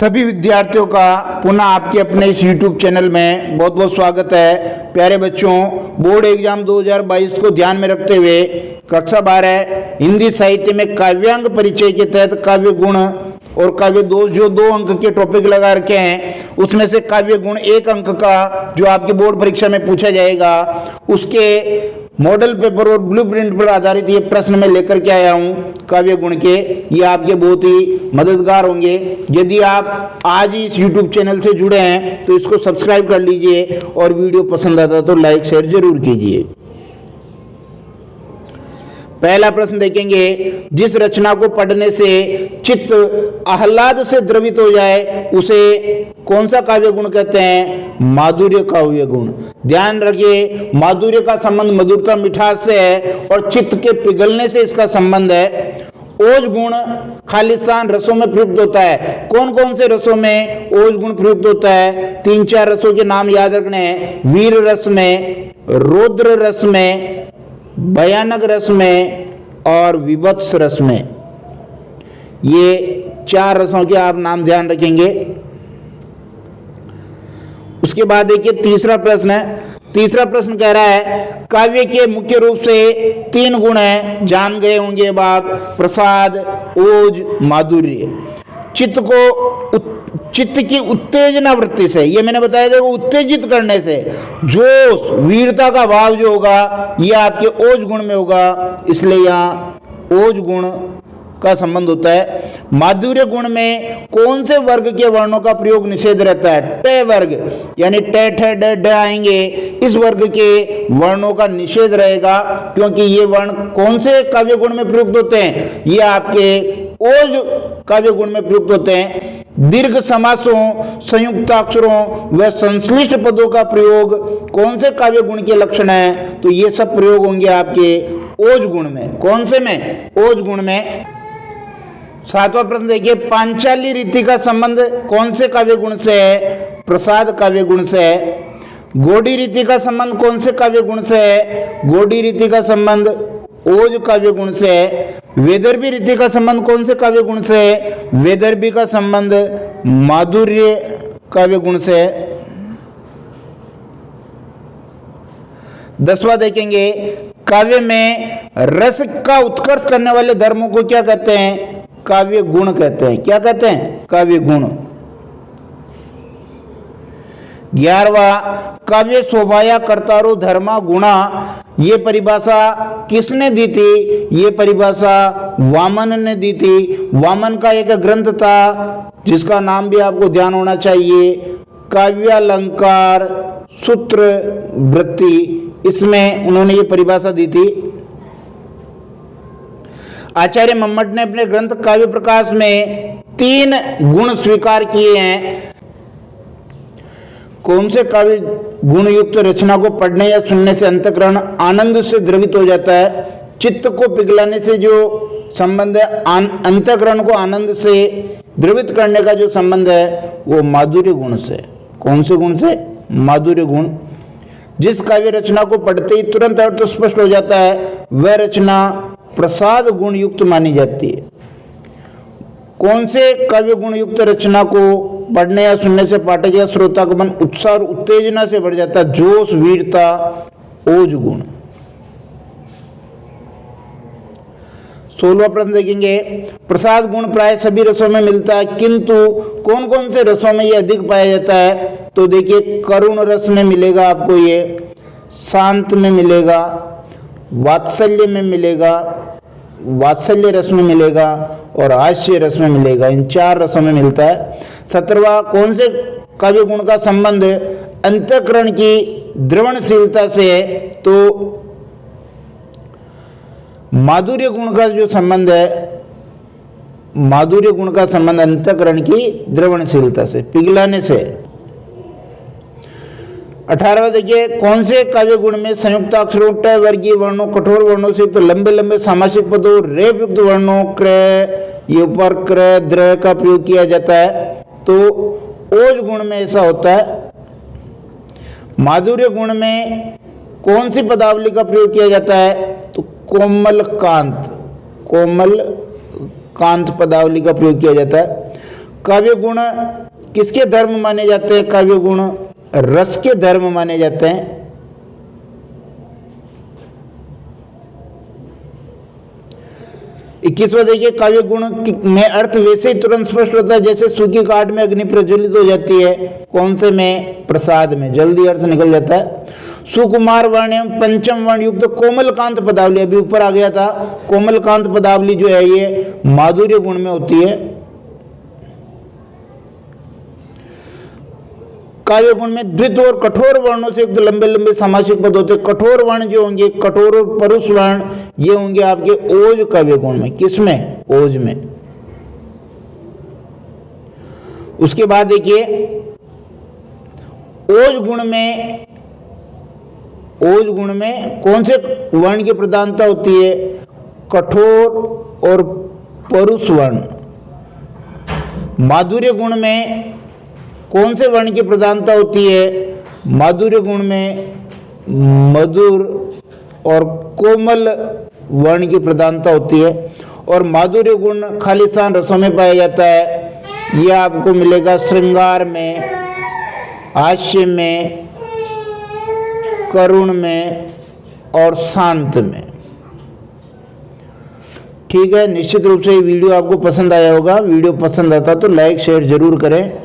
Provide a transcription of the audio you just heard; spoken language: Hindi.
सभी विद्यार्थियों का पुनः आपके अपने इस YouTube चैनल में बहुत बहुत स्वागत है। प्यारे बच्चों, बोर्ड एग्जाम 2022 को ध्यान में रखते हुए कक्षा 12 हिंदी साहित्य में काव्यांग परिचय के तहत काव्य गुण और काव्य दोष जो 2 अंक के टॉपिक लगा रखे हैं, उसमें से काव्य गुण 1 अंक का जो आपके बोर्ड परीक्षा में पूछा जाएगा, उसके मॉडल पेपर और ब्लूप्रिंट पर आधारित ये प्रश्न मैं लेकर के आया हूँ काव्य गुण के। ये आपके बहुत ही मददगार होंगे। यदि आप आज ही इस YouTube चैनल से जुड़े हैं तो इसको सब्सक्राइब कर लीजिए और वीडियो पसंद आता तो लाइक शेयर जरूर कीजिए। पहला प्रश्न देखेंगे, जिस रचना को पढ़ने से चित्त आह्लाद से द्रवित हो जाए उसे कौन सा काव्य गुण कहते हैं? माधुर्य काव्य गुण। ध्यान रखिए, माधुर्य का संबंध मधुरता मिठास से है और चित्त के पिघलने से इसका संबंध है। ओज गुण खालिस्तान रसों में प्रयुक्त होता है। कौन कौन से रसों में ओज गुण प्रयुक्त होता है? 3-4 रसों के नाम याद रखने हैं। वीर रस में, रौद्र रस में, भयानक रस में और विभत्स रस में। ये 4 रसों के आप नाम ध्यान रखेंगे। उसके बाद देखिए तीसरा प्रश्न है। तीसरा प्रश्न कह रहा है, काव्य के मुख्य रूप से 3 गुण हैं, जान गए होंगे आप, प्रसाद, ओज, माधुर्य। चित्त की उत्तेजना वृत्ति से, ये मैंने बताया था, वो उत्तेजित करने से जोश वीरता का भाव जो होगा ये आपके ओज गुण में होगा, इसलिए यहाँ ओज गुण का संबंध होता है। माधुर्य गुण में कौन से वर्ग के वर्णों का प्रयोग निषेध रहता है? ट वर्ग, यानी ट ठ ड ढ आएंगे, इस वर्ग के वर्णों का निषेध रहेगा, क्योंकि ये वर्ण कौन से काव्य गुण में प्रयुक्त होते हैं? ये आपके ओज काव्य गुण में प्रयुक्त होते हैं। दीर्घ समासों, संयुक्ताक्षरों व संश्लिष्ट पदों का प्रयोग कौन से काव्य गुण के लक्षण है? तो ये सब प्रयोग होंगे आपके ओज गुण में। कौन से में? ओज गुण में। 7वां प्रश्न देखिए, पांचाली रीति का संबंध कौन से काव्य गुण से है? प्रसाद काव्य गुण से है। गोडी रीति का संबंध कौन से काव्य गुण से है? गोडी रीति का संबंध ओज काव्य गुण से है। वेदर्भी रीति का संबंध कौन से काव्य गुण से है? वेदर्भी का संबंध माधुर्य काव्य गुण से है। 10वां देखेंगे, काव्य में रस का उत्कर्ष करने वाले धर्मों को क्या कहते हैं? काव्य गुण कहते हैं। क्या कहते हैं? काव्य गुण। 11वां, काव्य शोभाया कर्तारो धर्मा गुणा, ये परिभाषा किसने दी थी? ये परिभाषा वामन ने दी थी। वामन का एक ग्रंथ था जिसका नाम भी आपको ध्यान होना चाहिए, काव्यालंकार सूत्र वृत्ति, इसमें उन्होंने ये परिभाषा दी थी। आचार्य मम्मट ने अपने ग्रंथ काव्य प्रकाश में 3 गुण स्वीकार किए हैं। कौन से काव्य गुण युक्त रचना को पढ़ने या सुनने से अंतःकरण आनंद से द्रवित हो जाता है? चित्त को पिघलाने से जो संबंध है, अंतःकरण को आनंद से द्रवित करने का जो संबंध है वो माधुर्य गुण से। कौन से गुण से? माधुर्य गुण। जिस काव्य रचना को पढ़ते ही तुरंत अर्थ स्पष्ट हो जाता है वह रचना प्रसाद गुण युक्त मानी जाती है। कौन से काव्य गुण युक्त रचना को पढ़ने या सुनने से पाठक या श्रोता का मन उत्साह और उत्तेजना से बढ़ जाता है? जोश, वीरता, ओज गुण। 16वां प्रश्न देखेंगे, प्रसाद गुण प्राय सभी रसों में मिलता है, किंतु कौन कौन से रसों में ये अधिक पाया जाता है? तो देखिए, करुण रस में मिलेगा आपको, ये शांत में मिलेगा, वात्सल्य में मिलेगा, वात्सल्य रस में मिलेगा और हास्य रस में मिलेगा। इन 4 रसों में मिलता है। 17वां, कौन से काव्य गुण का संबंध अंतःकरण की द्रवणशीलता से है? तो माधुर्य गुण का जो संबंध है, माधुर्य गुण का संबंध अंतःकरण की द्रवणशीलता से, पिघलाने से। 18वां देखिए, कौन से काव्य गुण में संयुक्ताक्षरों, ट वर्गीय वर्णों, कठोर वर्णों से तो लंबे लंबे सामासिक पदों, रेफ युक्त वर्णों, क्रय, ये ऊपर क्रय, द्र का प्रयोग किया जाता है? तो ओज गुण में ऐसा होता है। माधुर्य गुण में कौन सी पदावली का प्रयोग किया जाता है? तो कोमल कांत, कोमल कांत पदावली का प्रयोग किया जाता है। काव्य गुण किसके धर्म माने जाते हैं? काव्य गुण रस के धर्म माने जाते हैं। इक्कीसवां देखिए, काव्य गुण में अर्थ वैसे ही तुरंत स्पष्ट होता है जैसे सूखी काठ में अग्नि प्रज्वलित हो जाती है। कौन से में? प्रसाद में, जल्दी अर्थ निकल जाता है। सुकुमार वर्ण एवं पंचम वर्ण युक्त कोमलकांत पदावली, अभी ऊपर आ गया था, कोमलकांत पदावली जो है ये माधुर्य गुण में होती है। काव्य गुण में द्वित और कठोर वर्णों से युक्त लंबे लंबे सामासिक पद होते हैं। कठोर वर्ण जो होंगे, कठोर और परुष वर्ण, ये होंगे आपके ओज काव्य गुण में। किसमें? ओज में। उसके बाद देखिए, ओज गुण में कौन से वर्ण की प्रधानता होती है? कठोर और परुष वर्ण। माधुर्य गुण में कौन से वर्ण की प्रधानता होती है? माधुर्य गुण में मधुर और कोमल वर्ण की प्रधानता होती है। और माधुर्य गुण खालिस्तान रसों में पाया जाता है। यह आपको मिलेगा श्रृंगार में, हास्य में, करुण में और शांत में। ठीक है, निश्चित रूप से ये वीडियो आपको पसंद आया होगा। वीडियो पसंद आता तो लाइक शेयर जरूर करें।